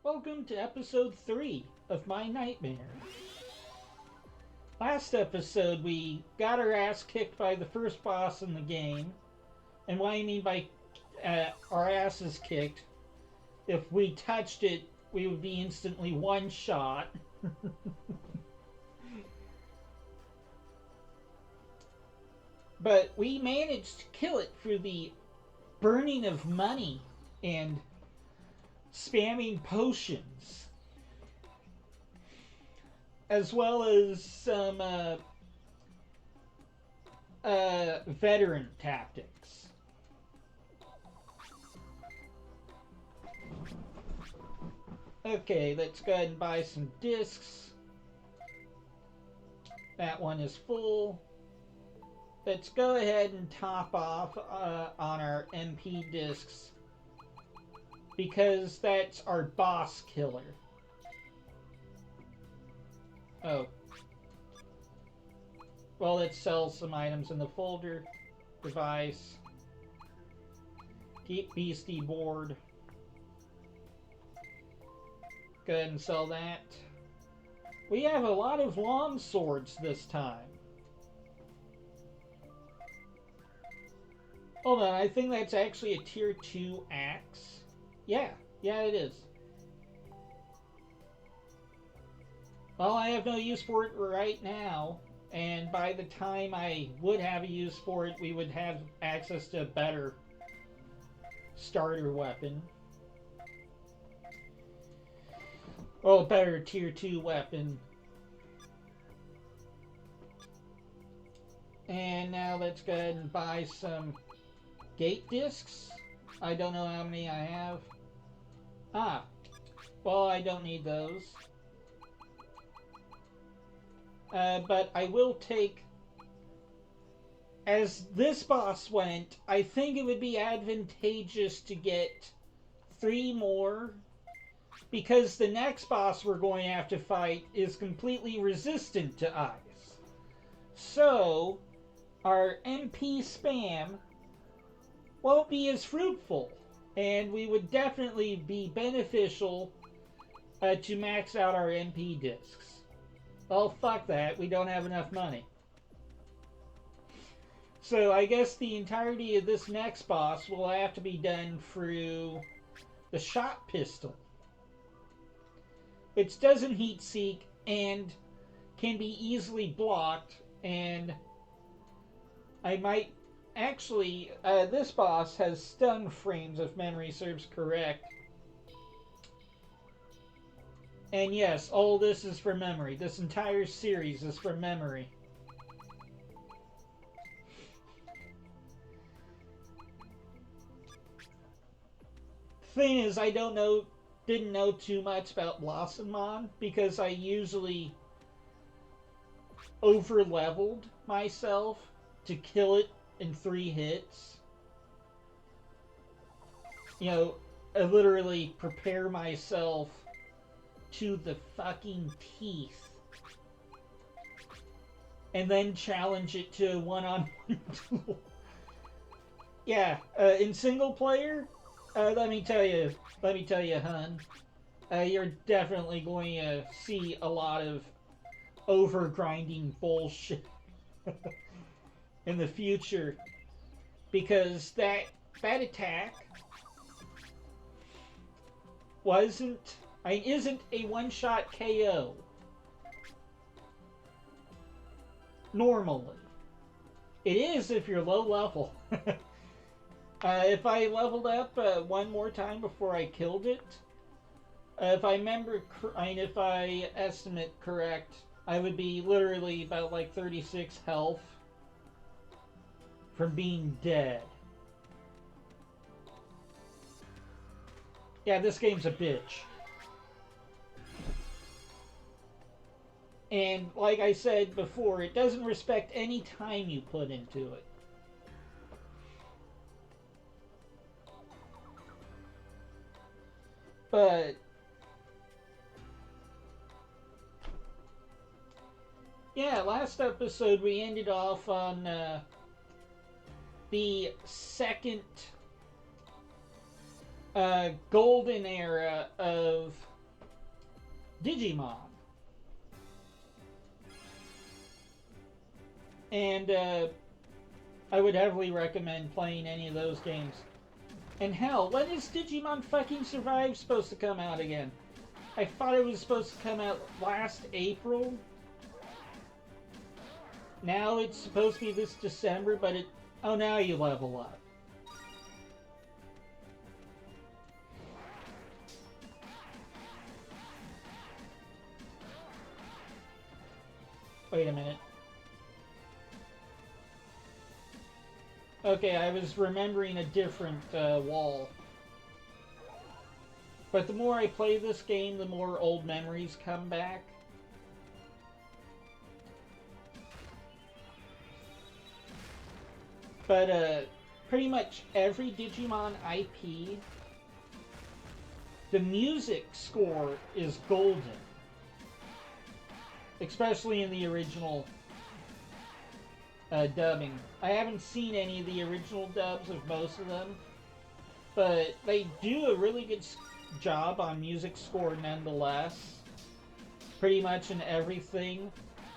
Welcome to episode 3 of My Nightmare. Last episode, we got our ass kicked by the first boss in the game. And what I mean by our asses kicked, if we touched it, we would be instantly one shot. But we managed to kill it through the burning of money and spamming potions, as well as some veteran tactics. Okay, let's go ahead and buy some discs. That one is full. Let's go ahead and top off on our MP discs, because that's our boss killer. Oh. Well, let's sell some items in the folder. Device. Keep Beastie board. Go ahead and sell that. We have a lot of long swords this time. Hold on, I think that's actually a tier 2 axe. Yeah, it is. Well, I have no use for it right now, and by the time I would have a use for it, we would have access to a better starter weapon. Well, a better tier 2 weapon. And now let's go ahead and buy some gate discs. I don't know how many I have. Ah, well, I don't need those. But I will take, as this boss went, I think it would be advantageous to get 3 more, because the next boss we're going to have to fight is completely resistant to ice. So, our MP spam won't be as fruitful, and we would definitely be beneficial to max out our MP discs. Well, fuck that, we don't have enough money. So I guess the entirety of this next boss will have to be done through the shot pistol, which doesn't heat seek and can be easily blocked, and I might actually, this boss has stun frames if memory serves correct. And yes, all this is from memory. This entire series is from memory. Thing is, I didn't know too much about Blossomon, because I usually over-leveled myself to kill it in 3 hits. You know, I literally prepare myself to the fucking teeth, and then challenge it to a one-on-one duel. Yeah, in single player, let me tell you, hun, you're definitely going to see a lot of over-grinding bullshit in the future, because that attack isn't a one-shot KO normally. It is if you're low level. If I leveled up one more time before I killed it, if I estimate correct, I would be literally about like 36 health from being dead. Yeah, this game's a bitch. And like I said before, it doesn't respect any time you put into it. But yeah, last episode we ended off on the second golden era of Digimon. And I would heavily recommend playing any of those games. And hell, when is Digimon fucking Survive supposed to come out again? I thought it was supposed to come out last April. Now it's supposed to be this December, but it... Oh, now you level up. Wait a minute. Okay, I was remembering a different wall. But the more I play this game, the more old memories come back. But pretty much every Digimon IP, the music score is golden. Especially in the original dubbing. I haven't seen any of the original dubs of most of them, but they do a really good job on music score nonetheless. Pretty much in everything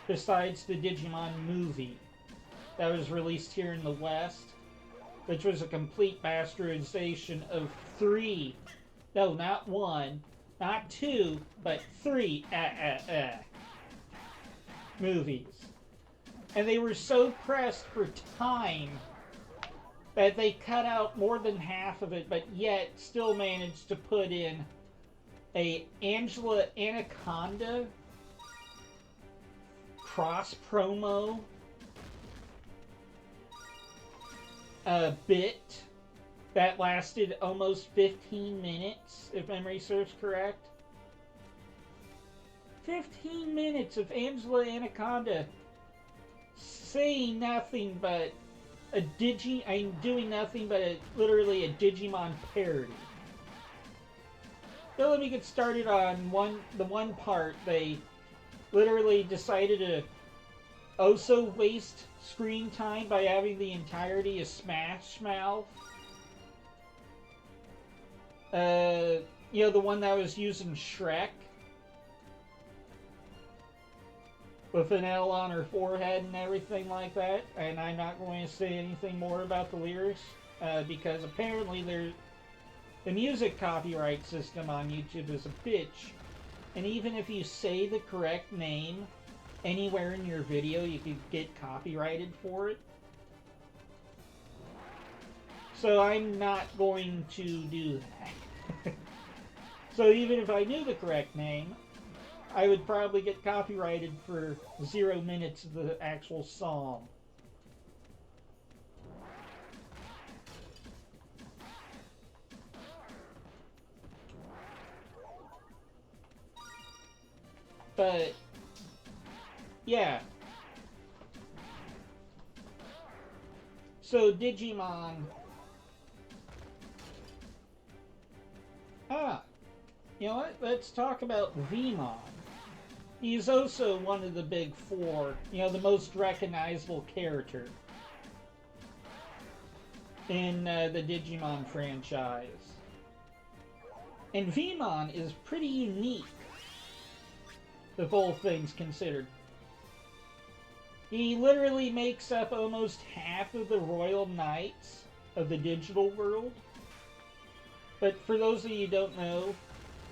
besides the Digimon movie that was released here in the West, which was a complete bastardization of 3, no, not 1, not 2, but 3 movies. And they were so pressed for time that they cut out more than half of it, but yet still managed to put in a Angela Anaconda cross promo bit that lasted almost 15 minutes, if memory serves correct. 15 minutes of Angela Anaconda saying nothing but doing nothing but literally a Digimon parody. So let me get started on the one part. They literally decided to also waste screen time by having the entirety of Smash Mouth. You know, the one that was using Shrek with an L on her forehead and everything like that. And I'm not going to say anything more about the lyrics because apparently the music copyright system on YouTube is a bitch. And even if you say the correct name anywhere in your video, you could get copyrighted for it. So I'm not going to do that. So even if I knew the correct name, I would probably get copyrighted for 0 minutes of the actual song. But yeah. So Digimon. You know what? Let's talk about Vmon. He's also one of the big four, you know, the most recognizable character in the Digimon franchise. And Vmon is pretty unique, if all things considered. He literally makes up almost half of the Royal Knights of the digital world. But for those of you who don't know,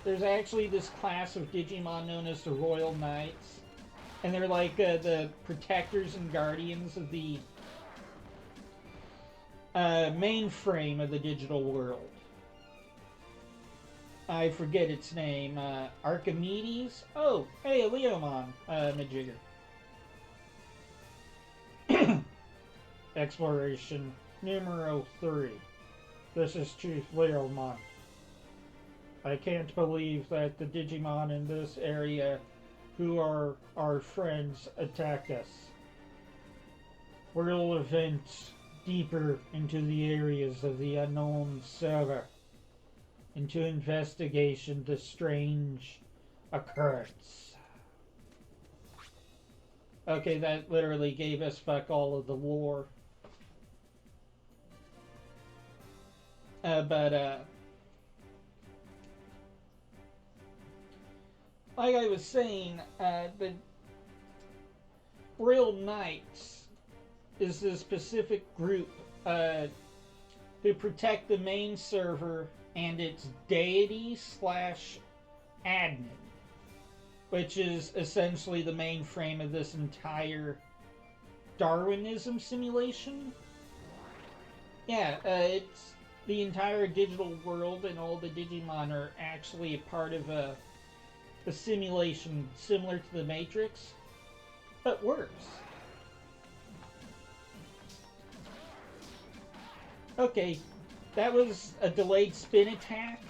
there's actually this class of Digimon known as the Royal Knights. And they're like the protectors and guardians of the mainframe of the digital world. I forget its name. Archimedes? Oh, hey, a Leomon Majigger. Exploration numero 3. This is Chief Leomon. I can't believe that the Digimon in this area, who are our friends, attacked us. We'll advance deeper into the areas of the unknown server, into investigation the strange occurrence. Okay, that literally gave us fuck all of the lore. like I was saying, the Royal Knights is a specific group who protect the main server and its deity slash admin, which is essentially the mainframe of this entire Darwinism simulation. Yeah, it's the entire digital world, and all the Digimon are actually a part of a simulation similar to the Matrix, but worse. Okay, that was a delayed spin attack.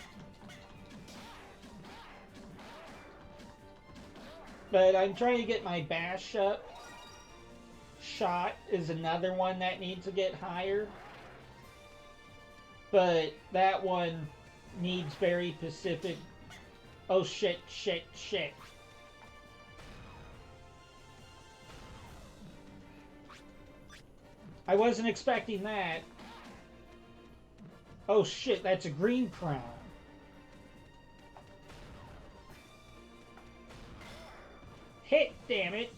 But I'm trying to get my bash up. Shot is another one that needs to get higher. But that one needs very specific. Oh shit, shit, shit. I wasn't expecting that. Oh shit, that's a green crown. Hit, damn it.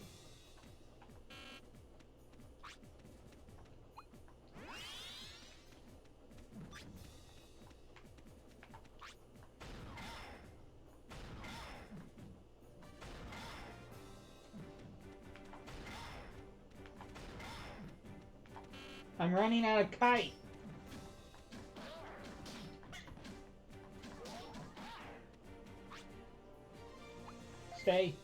I'm running out of kite. Stay.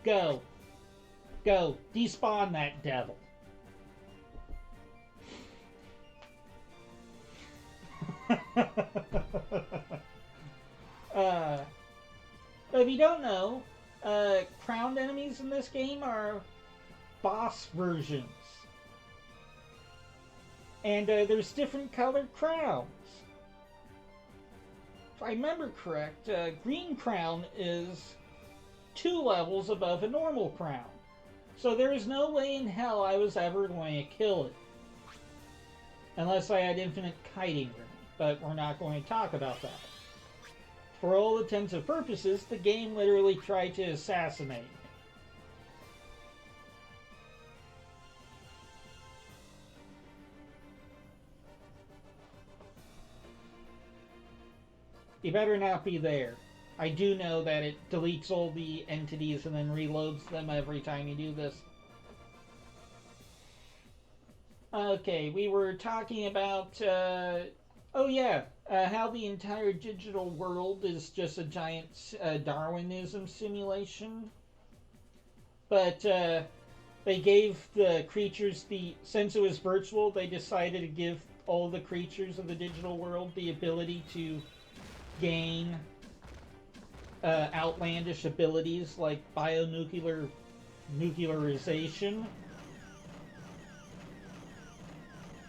Go. Go. Despawn that devil. If you don't know, crowned enemies in this game are boss versions. And there's different colored crowns. If I remember correct, green crown is 2 levels above a normal crown. So there is no way in hell I was ever going to kill it. Unless I had infinite kiting room. But we're not going to talk about that. For all intents and purposes, the game literally tried to assassinate me. You better not be there. I do know that it deletes all the entities and then reloads them every time you do this. Okay, we were talking about, oh yeah, how the entire digital world is just a giant Darwinism simulation. But they gave the creatures since it was virtual, they decided to give all the creatures of the digital world the ability to gain outlandish abilities like nuclearization.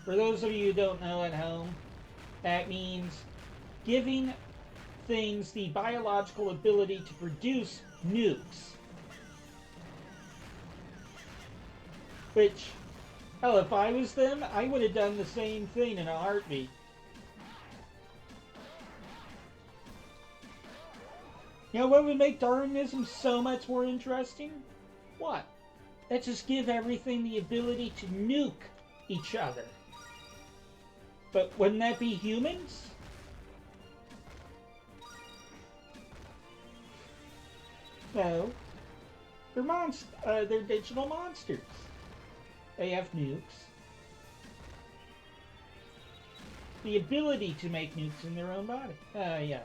For those of you who don't know at home, that means giving things the biological ability to produce nukes. Which, hell, if I was them, I would have done the same thing in a heartbeat. You know what would make Darwinism so much more interesting? What? Let's just give everything the ability to nuke each other. But wouldn't that be humans? No. They're digital monsters. They have nukes. The ability to make nukes in their own body. Yeah.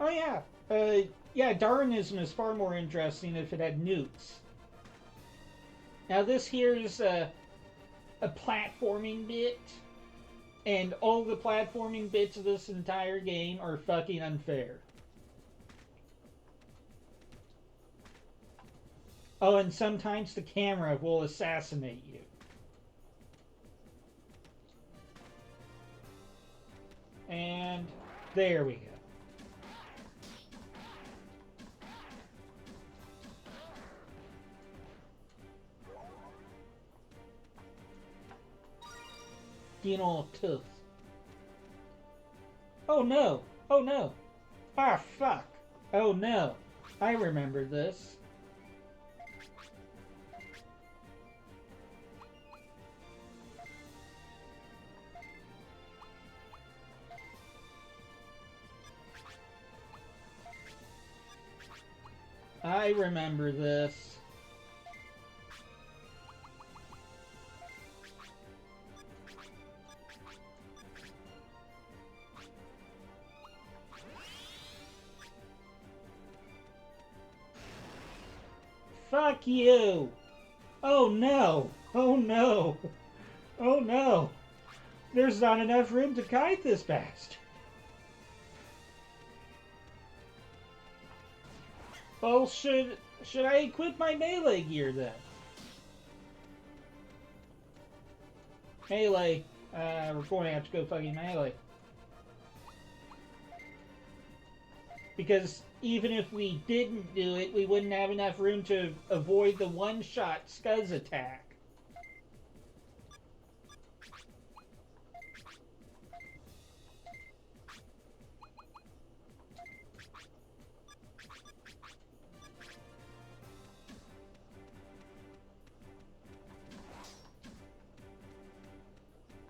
Oh yeah. Yeah, Darwinism is far more interesting if it had nukes. Now this here is a platforming bit, and all the platforming bits of this entire game are fucking unfair. Oh, and sometimes the camera will assassinate you. And there we go. Dino tooth. Oh no! Oh no! Ah, fuck! Oh no! I remember this. I remember this. Fuck you! Oh no! Oh no! Oh no! There's not enough room to kite this bastard. Well, should I equip my melee gear then? Melee. We're going to have to go fucking melee. Because even if we didn't do it, we wouldn't have enough room to avoid the one-shot Scuzz attack.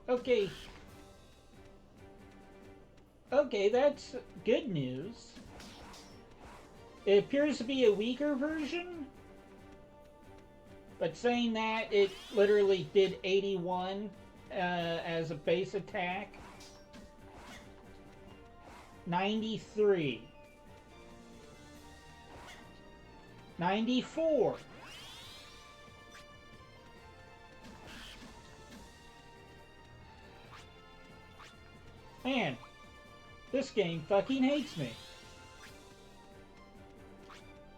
Okay. Okay, that's good news. It appears to be a weaker version. But saying that, it literally did 81 as a base attack. 93. 94. Man, this game fucking hates me.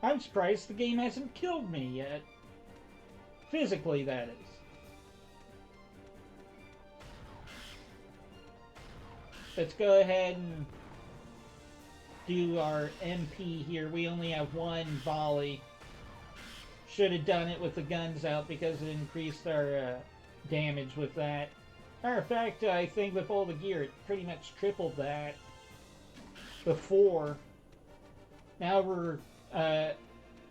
I'm surprised the game hasn't killed me yet. Physically, that is. Let's go ahead and do our MP here. We only have one volley. Should have done it with the guns out because it increased our damage with that. Matter of fact, I think with all the gear, it pretty much tripled that before. Now we're,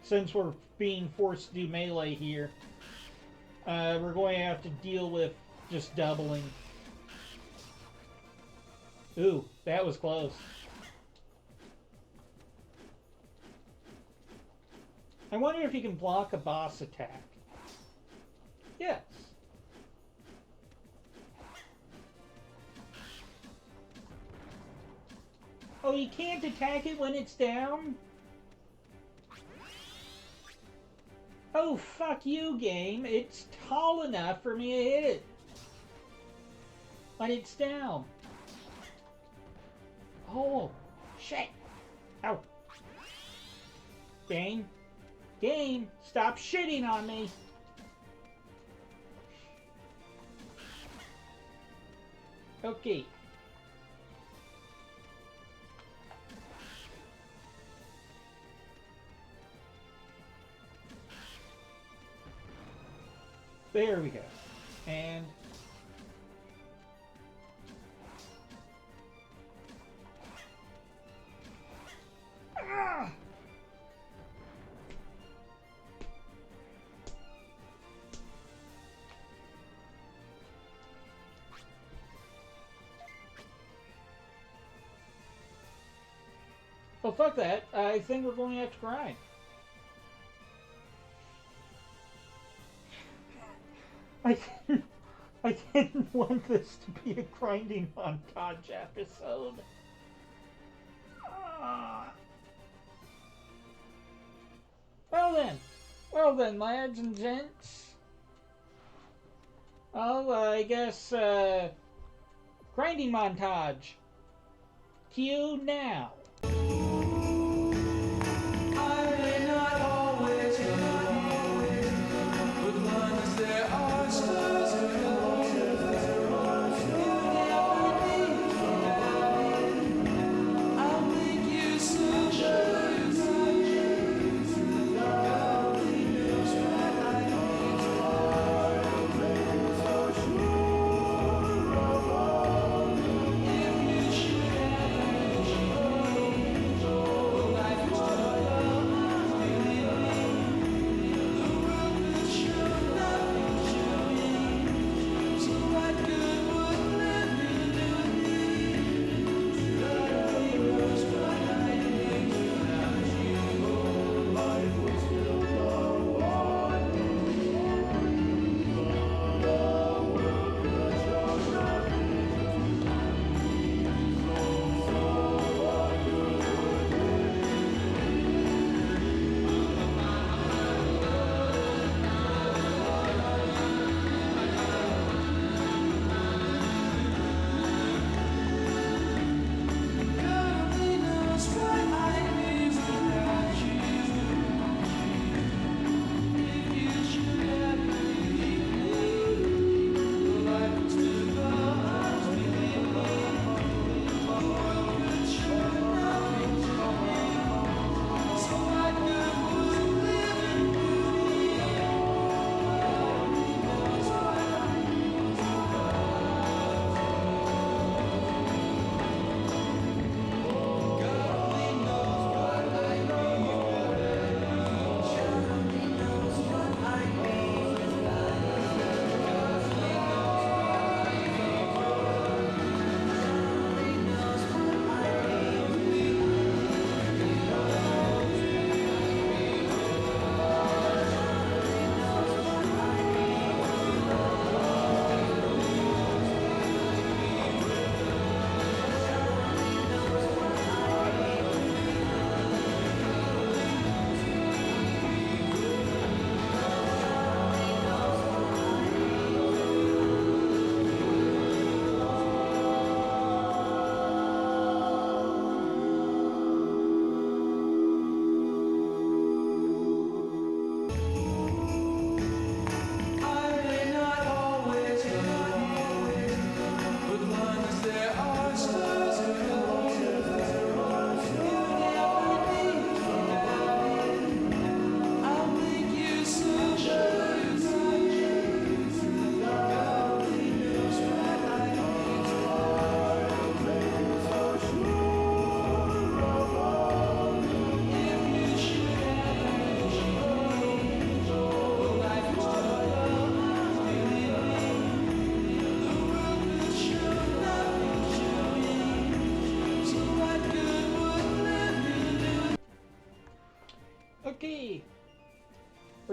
since we're being forced to do melee here, we're going to have to deal with just doubling. Ooh, that was close. I wonder if you can block a boss attack. Yes. Oh, you can't attack it when it's down? Oh, fuck you, game. It's tall enough for me to hit it when it's down. Oh, shit. Ow. Game. Game, stop shitting on me. Okay. There we go. And well, fuck that. I think we're going to have to grind. I didn't want this to be a grinding montage episode. Well then, lads and gents. Well, I guess, grinding montage. Cue now.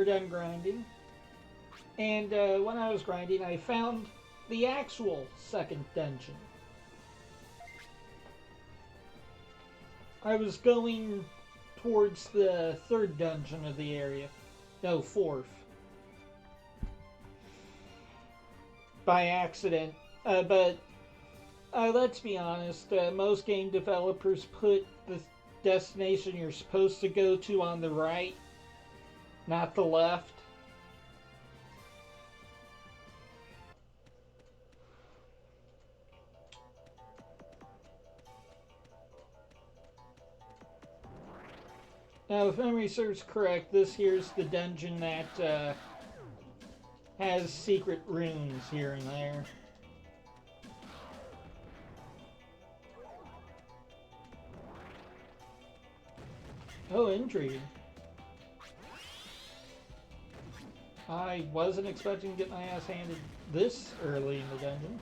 done grinding. And when I was grinding, I found the actual second dungeon. I was going towards the third dungeon of the area. No, fourth. By accident. But let's be honest, most game developers put the destination you're supposed to go to on the right, not the left. Now, if memory serves correct, this here's the dungeon that has secret rooms here and there. Oh, intrigue. I wasn't expecting to get my ass handed this early in the dungeon.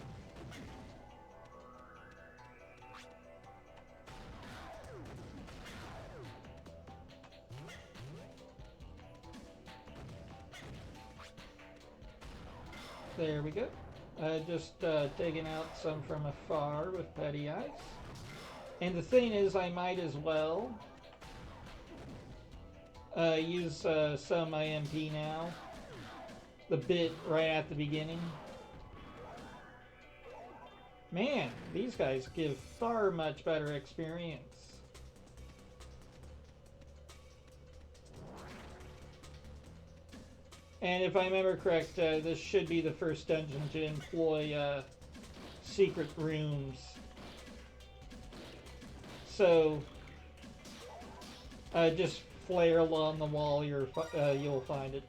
There we go. Just taking out some from afar with petty ice. And the thing is, I might as well use some IMP now. The bit right at the beginning. Man, these guys give far much better experience. And if I remember correct, this should be the first dungeon to employ secret rooms. So just flare along the wall, you'll find it.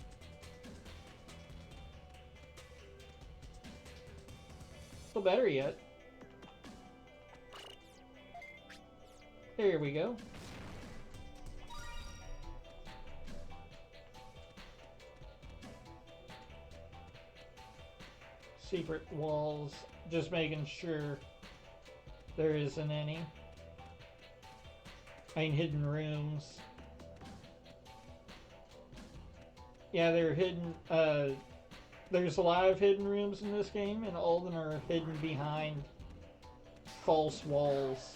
Well, better yet. There we go. Secret walls, just making sure there isn't any. I mean, hidden rooms. Yeah, they're hidden. There's a lot of hidden rooms in this game, and all of them are hidden behind false walls.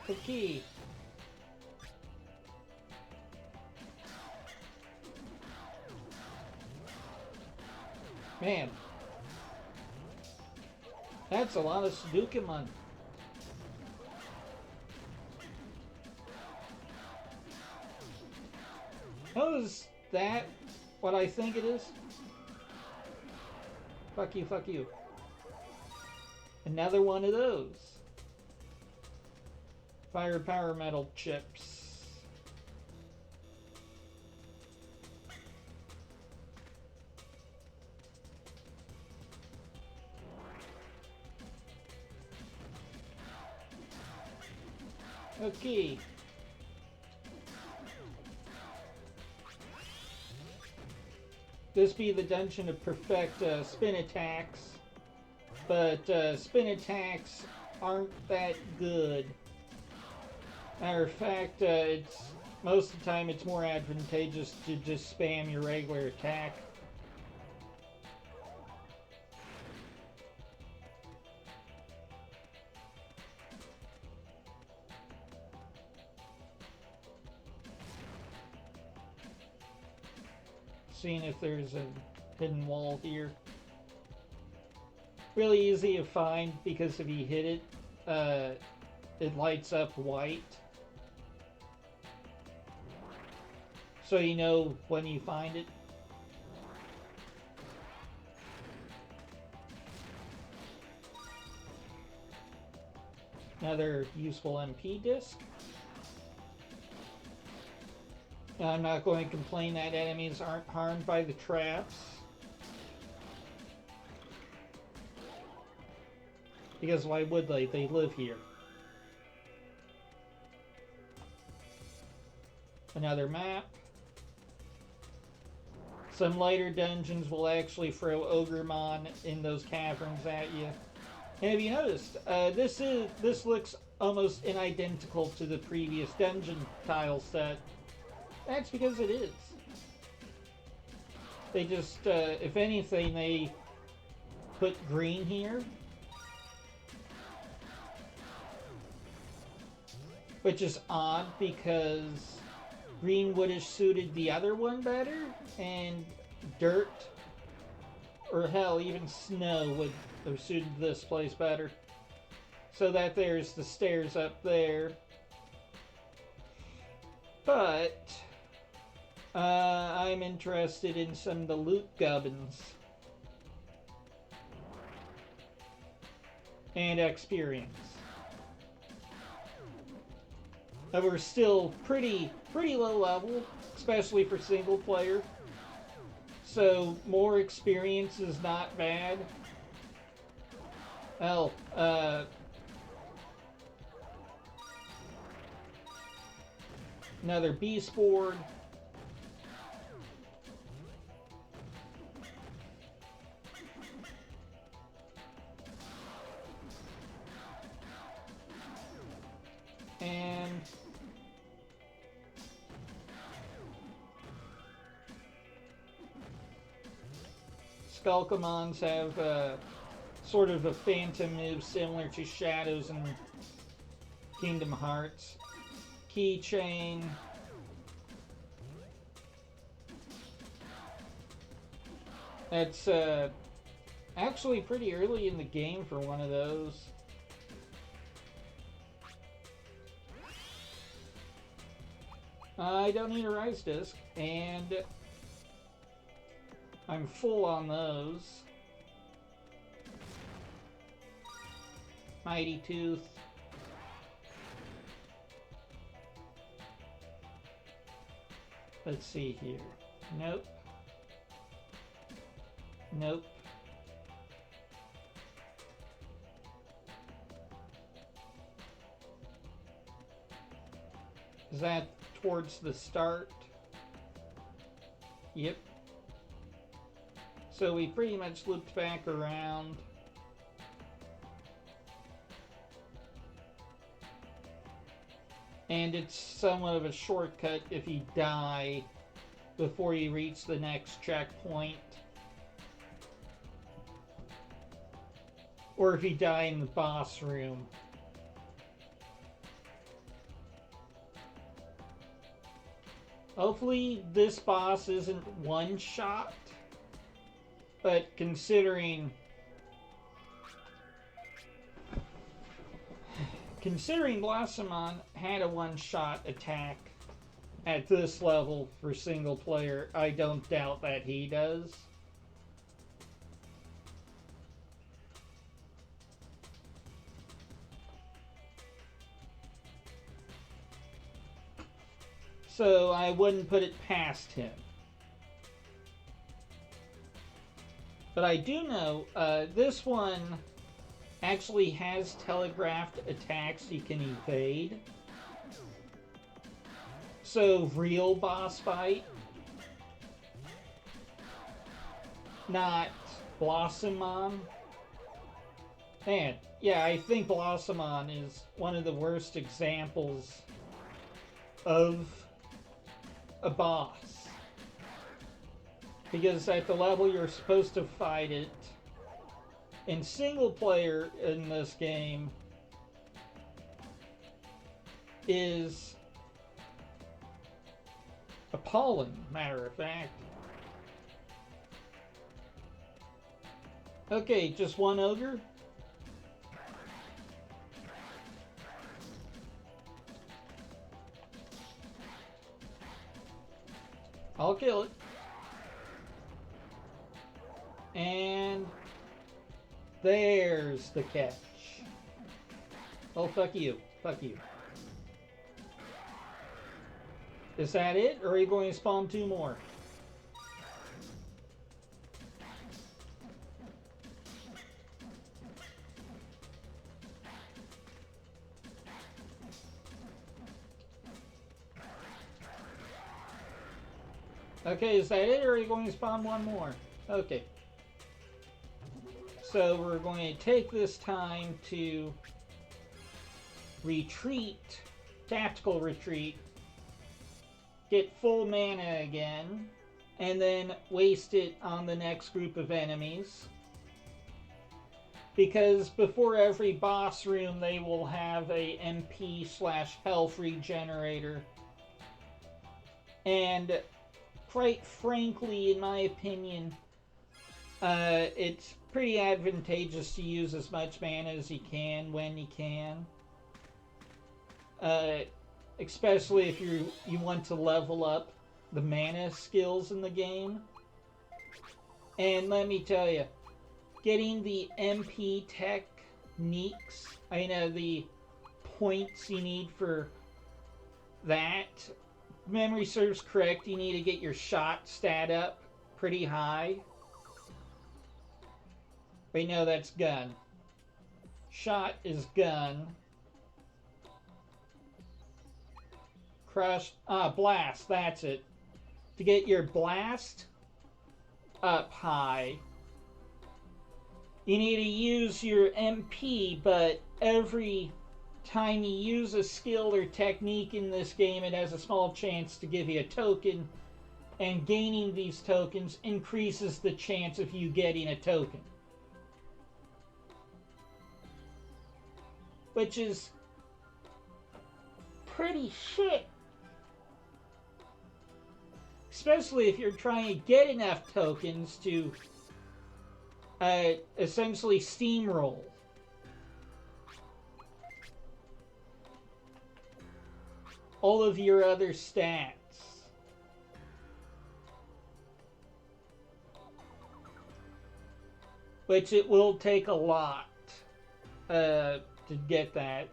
The key. Man, that's a lot of Sudokimon. Oh, is that what I think it is? Fuck you, fuck you. Another one of those. Fire power metal chips. Okay. This be the dungeon to perfect spin attacks, but spin attacks aren't that good. Matter of fact, it's most of the time it's more advantageous to just spam your regular attack. Seeing if there's a hidden wall here. Really easy to find because if you hit it, it lights up white. So you know when you find it. Another useful MP disc. Now, I'm not going to complain that enemies aren't harmed by the traps. Because why would they? They live here. Another map. Some later dungeons will actually throw Ogremon in those caverns at you. And have you noticed, this looks almost identical to the previous dungeon tile set. That's because it is. They just, if anything, they put green here. Which is odd because green would have suited the other one better, and dirt, or hell, even snow would have suited this place better. So that there's the stairs up there. But I'm interested in some of the loot gubbins and experience. We're still pretty low level, especially for single player. So more experience is not bad. Hell, another beast board. And Skulkamons have sort of a phantom move similar to Shadows in Kingdom Hearts. Keychain. That's actually pretty early in the game for one of those. I don't need a rice disc, and I'm full on those. Mighty Tooth. Let's see here. Nope. Nope. Is that towards the start? Yep. So we pretty much looped back around. And it's somewhat of a shortcut if you die before you reach the next checkpoint. Or if you die in the boss room. Hopefully this boss isn't one shot. But considering Blossomon had a one-shot attack at this level for single player, I don't doubt that he does. So I wouldn't put it past him. But I do know this one actually has telegraphed attacks you can evade. So real boss fight. Not Blossomon. And yeah, I think Blossomon is one of the worst examples of a boss. Because at the level you're supposed to fight it, in single player in this game, is appalling, matter of fact. Okay, just one ogre? I'll kill it. And there's the catch. Oh, fuck you. Fuck you. Is that it? Or are you going to spawn two more? Okay, is that it? Or are you going to spawn one more? Okay. So we're going to take this time to retreat, tactical retreat, get full mana again, and then waste it on the next group of enemies. Because before every boss room they will have a MP/health regenerator. And quite frankly, in my opinion, it's pretty advantageous to use as much mana as you can when you can. Especially if you want to level up the mana skills in the game. And let me tell you, getting the MP techniques, I know the points you need for that. If memory serves correct, you need to get your shot stat up pretty high. Wait, no, that's gun. Shot is gun. Crush, blast, that's it. To get your blast up high, you need to use your MP, but every time you use a skill or technique in this game, it has a small chance to give you a token, and gaining these tokens increases the chance of you getting a token. Which is pretty shit. Especially if you're trying to get enough tokens to essentially steamroll. All of your other stats. Which it will take a lot to get that.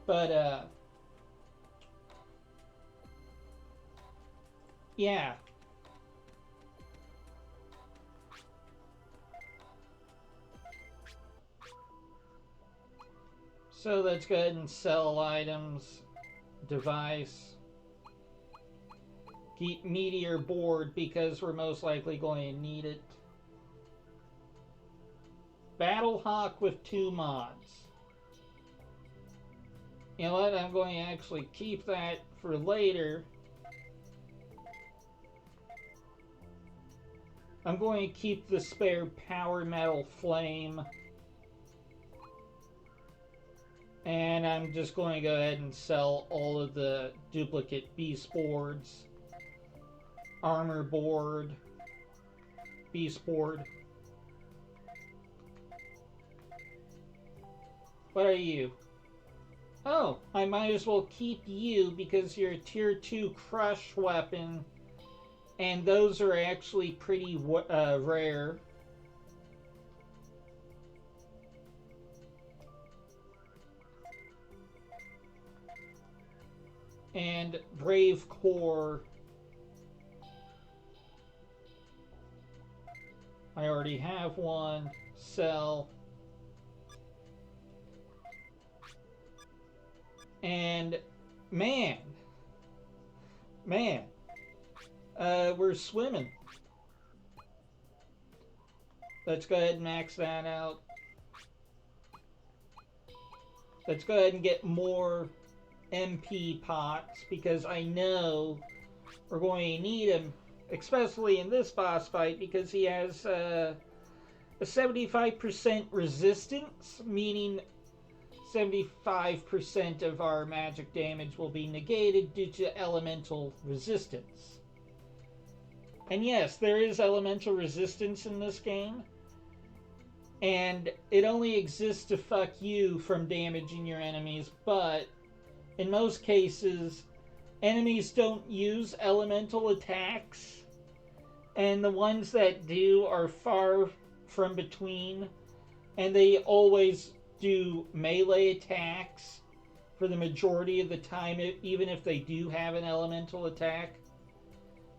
But, yeah. So let's go ahead and sell items, device. Keep Meteor board because we're most likely going to need it. Battlehawk with 2 mods. You know what? I'm going to actually keep that for later. I'm going to keep the spare power metal flame. And I'm just going to go ahead and sell all of the duplicate beast boards. Armor board. Beast board. What are you? Oh, I might as well keep you because you're a tier 2 crush weapon. And those are actually pretty rare. And Brave Core. I already have one. Sell. And man, we're swimming. Let's go ahead and max that out. Let's go ahead and get more MP pots because I know we're going to need them, especially in this boss fight because he has a 75% resistance, meaning 75% of our magic damage will be negated due to elemental resistance. And yes, there is elemental resistance in this game. And it only exists to fuck you from damaging your enemies, but in most cases, enemies don't use elemental attacks. And the ones that do are far from between. And they always do melee attacks for the majority of the time, even if they do have an elemental attack.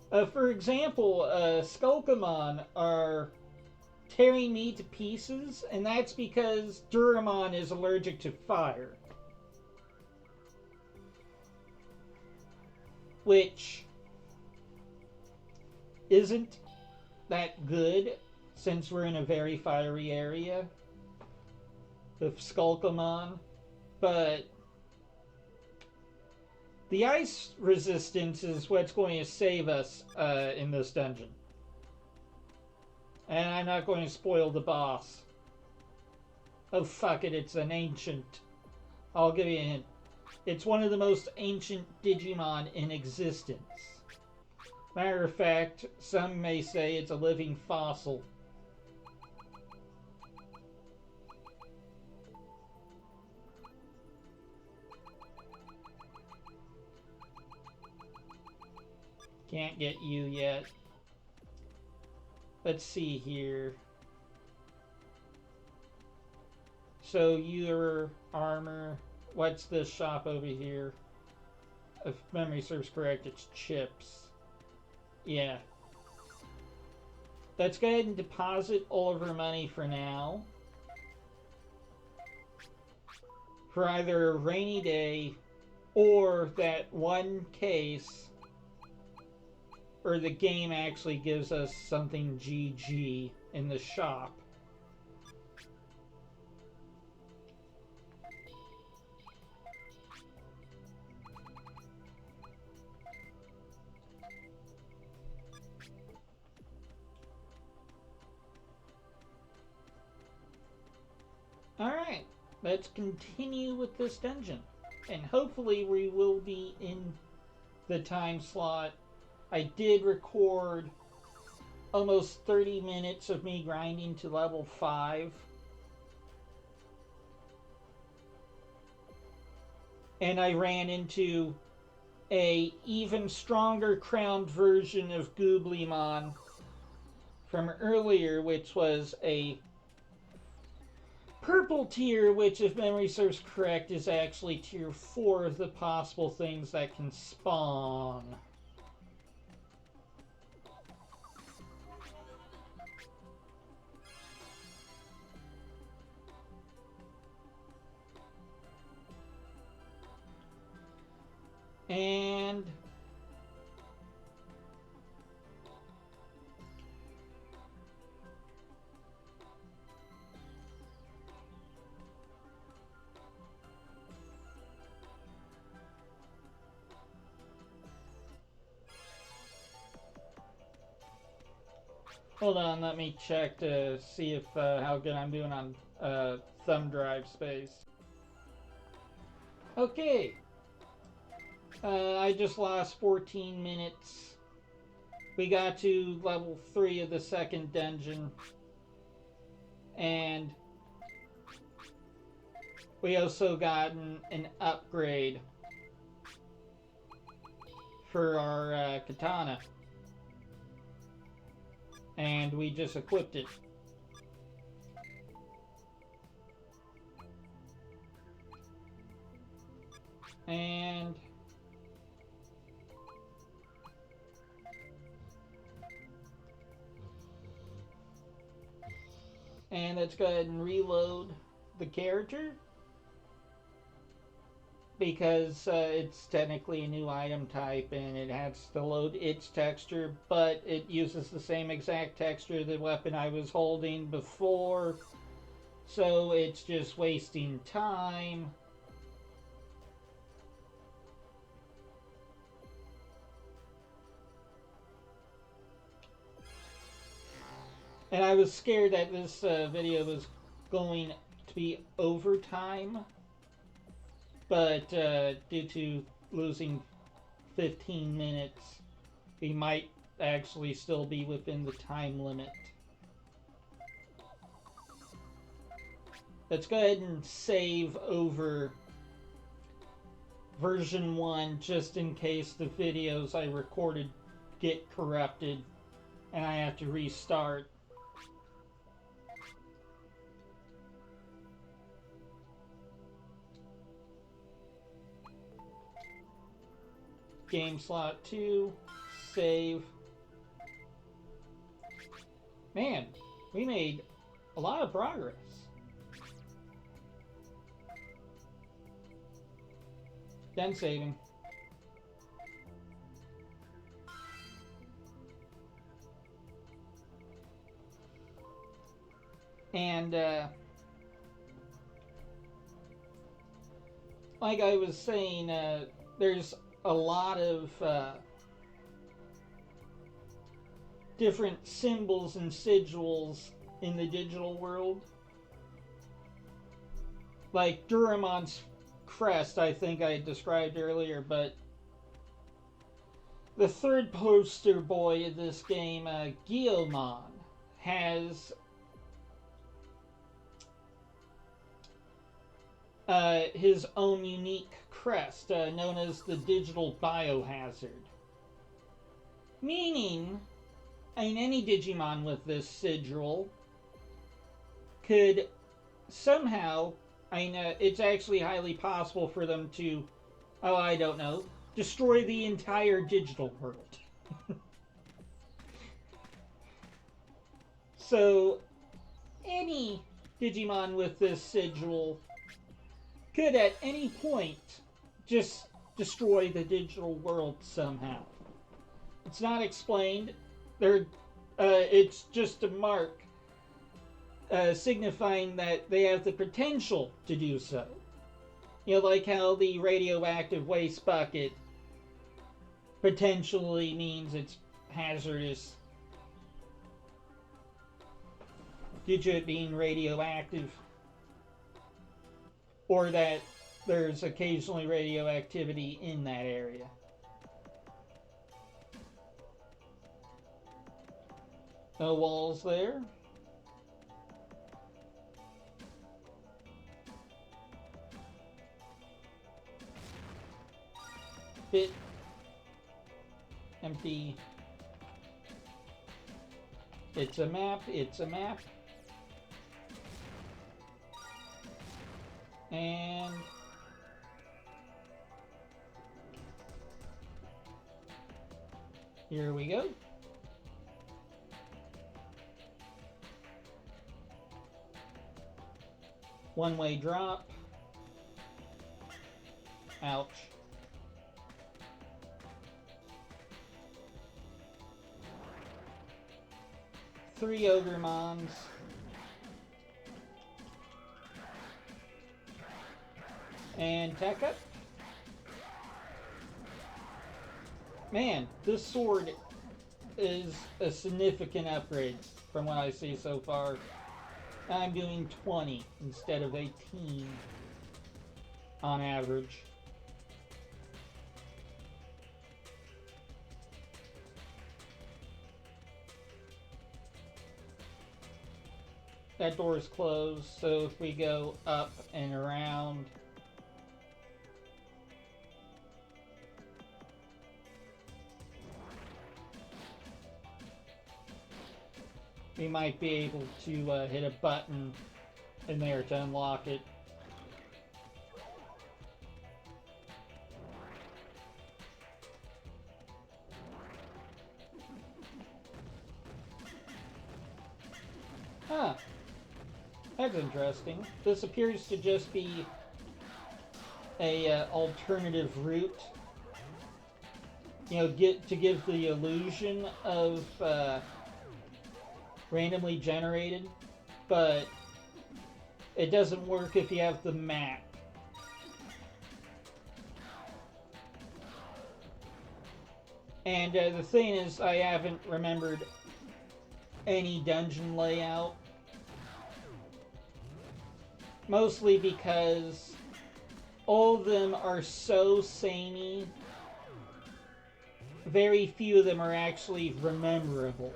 For example, Skulkamon are tearing me to pieces, and that's because Duramon is allergic to fire. which isn't that good since we're in a very fiery area with Skulkamon, but the ice resistance is what's going to save us in this dungeon. And I'm not going to spoil the boss. Oh, fuck it, it's an ancient. I'll give you a hint. It's one of the most ancient Digimon in existence. Matter of fact, some may say it's a living fossil. Can't get you yet. Let's see here. So your armor, what's this shop over here? If memory serves correct, it's chips. Yeah. Let's go ahead and deposit all of our money for now. For either a rainy day or that one case or the game actually gives us something GG in the shop. Alright, let's continue with this dungeon. And hopefully we will be in the time slot. I did record almost 30 minutes of me grinding to level 5. And I ran into a even stronger crowned version of Gooblimon from earlier, which was a purple tier, which if memory serves correct is actually tier 4 of the possible things that can spawn. And hold on, let me check to see if how good I'm doing on thumb drive space. Okay. I just lost 14 minutes. We got to level 3 of the second dungeon. And we also gotten an upgrade for our katana. And we just equipped it. And let's go ahead and reload the character because it's technically a new item type and it has to load its texture, but it uses the same exact texture the weapon I was holding before, so it's just wasting time. And I was scared that this video was going to be overtime, but due to losing 15 minutes, we might actually still be within the time limit. Let's go ahead and save over version 1 just in case the videos I recorded get corrupted and I have to restart. Game slot 2, save. Man, we made a lot of progress. Then saving. And like I was saying, there's a lot of different symbols and sigils in the digital world. Like Duramon's crest, I think I described earlier, but the third poster boy of this game, Guillemon, has his own unique crest, known as the digital biohazard. Meaning, any Digimon with this sigil could somehow, it's actually highly possible for them to, oh, I don't know, destroy the entire digital world. So, any Digimon with this sigil could at any point just destroy the digital world somehow. It's not explained. It's just a mark signifying that they have the potential to do so. You know, like how the radioactive waste bucket potentially means it's hazardous due to it being radioactive, or that there's occasionally radioactivity in that area. No walls there. Bit empty. It's a map, it's a map. And here we go. One-way drop. Ouch. Three Ogremons. And tech up. Man, this sword is a significant upgrade from what I see so far. I'm doing 20 instead of 18 on average. That door is closed, so if we go up and around, we might be able to hit a button in there to unlock it. Huh. That's interesting. This appears to just be a alternative route. You know, to give the illusion of randomly generated, but it doesn't work if you have the map. And the thing is, I haven't remembered any dungeon layout. Mostly because all of them are so samey, very few of them are actually rememberable.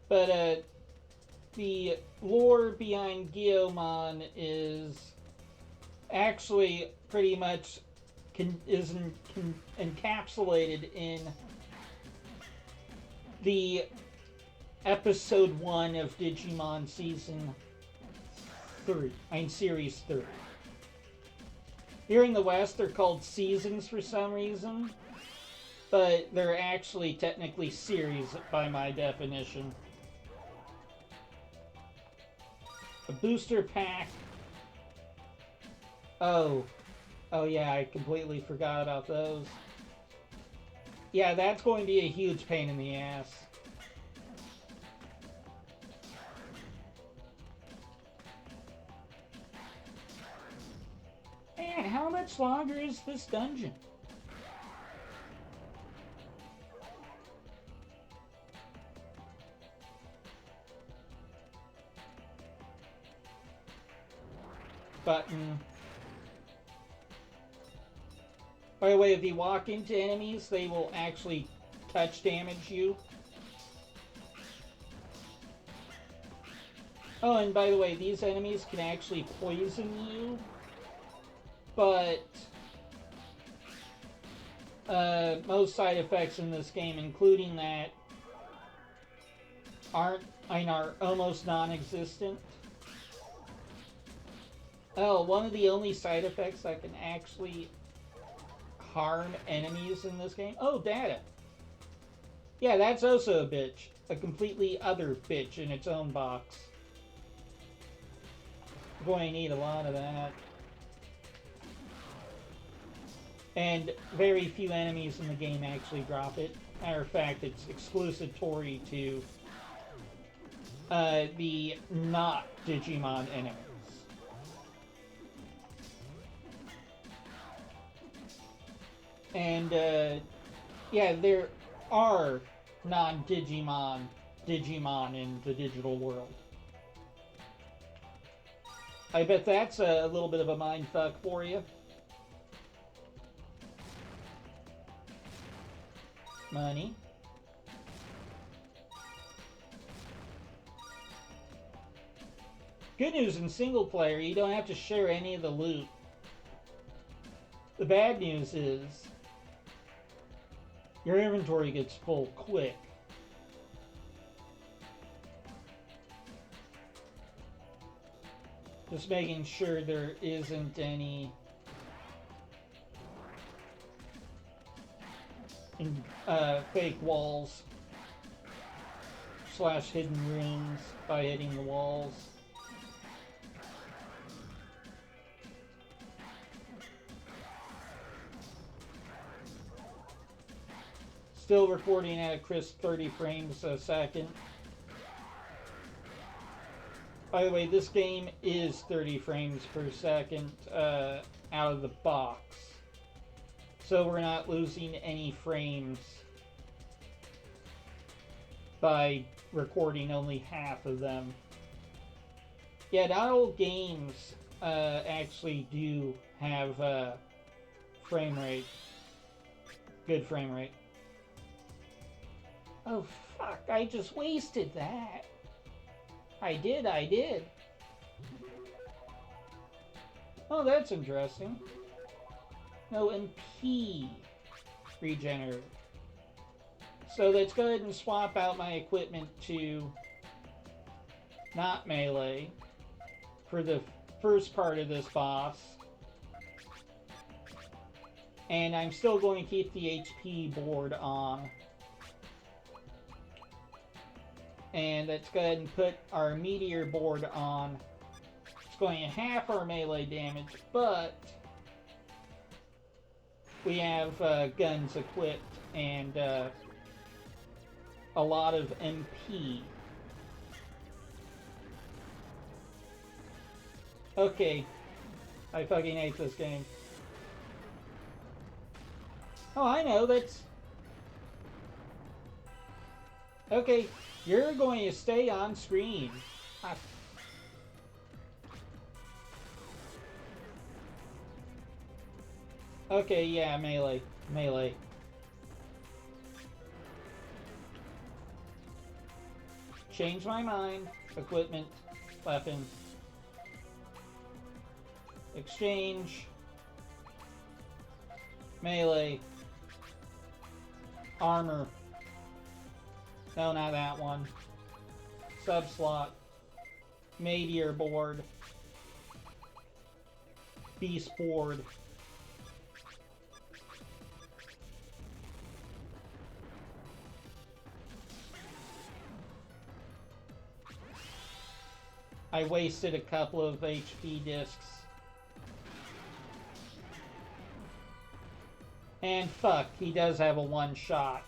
But the lore behind Guillemon is actually pretty much encapsulated in the Episode 1 of Digimon Season 3. Series 3. Here in the West, they're called seasons for some reason, but they're actually technically series by my definition. A booster pack. Oh yeah, I completely forgot about those. Yeah, that's going to be a huge pain in the ass. Man, how much longer is this dungeon? Button. By the way, if you walk into enemies, they will actually touch damage you. Oh, and by the way, these enemies can actually poison you, but most side effects in this game, including that, are almost non-existent. Oh, one of the only side effects that can actually harm enemies in this game. Oh, data. Yeah, that's also a bitch. A completely other bitch in its own box. I'm going to need a lot of that. And very few enemies in the game actually drop it. Matter of fact, it's exclusatory to the not Digimon enemies. And yeah, there are non-Digimon in the digital world. I bet that's a little bit of a mindfuck for you. Money. Good news in single player, you don't have to share any of the loot. The bad news is your inventory gets full quick. Just making sure there isn't any fake walls / hidden rooms by hitting the walls. Still recording at a crisp 30 frames a second. By the way, this game is 30 frames per second out of the box. So we're not losing any frames by recording only half of them. Yeah, not all games actually do have frame rate. Good frame rate. Oh fuck, I just wasted that. I did. Oh, that's interesting. No MP regenerator. So let's go ahead and swap out my equipment to not melee for the first part of this boss. And I'm still going to keep the HP board on. And let's go ahead and put our meteor board on. It's going to half our melee damage, but we have guns equipped and a lot of MP. Okay, I fucking hate this game. Oh, I know, that's... Okay, you're going to stay on screen. Okay, yeah, melee. Change my mind. Equipment. Weapon. Exchange. Melee. Armor. No, not that one. Subslot. Meteor board. Beast board. I wasted a couple of HP discs. And fuck, he does have a one shot.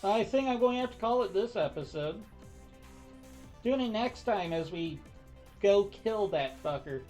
I think I'm going to have to call it this episode. Tune in next time as we go kill that fucker.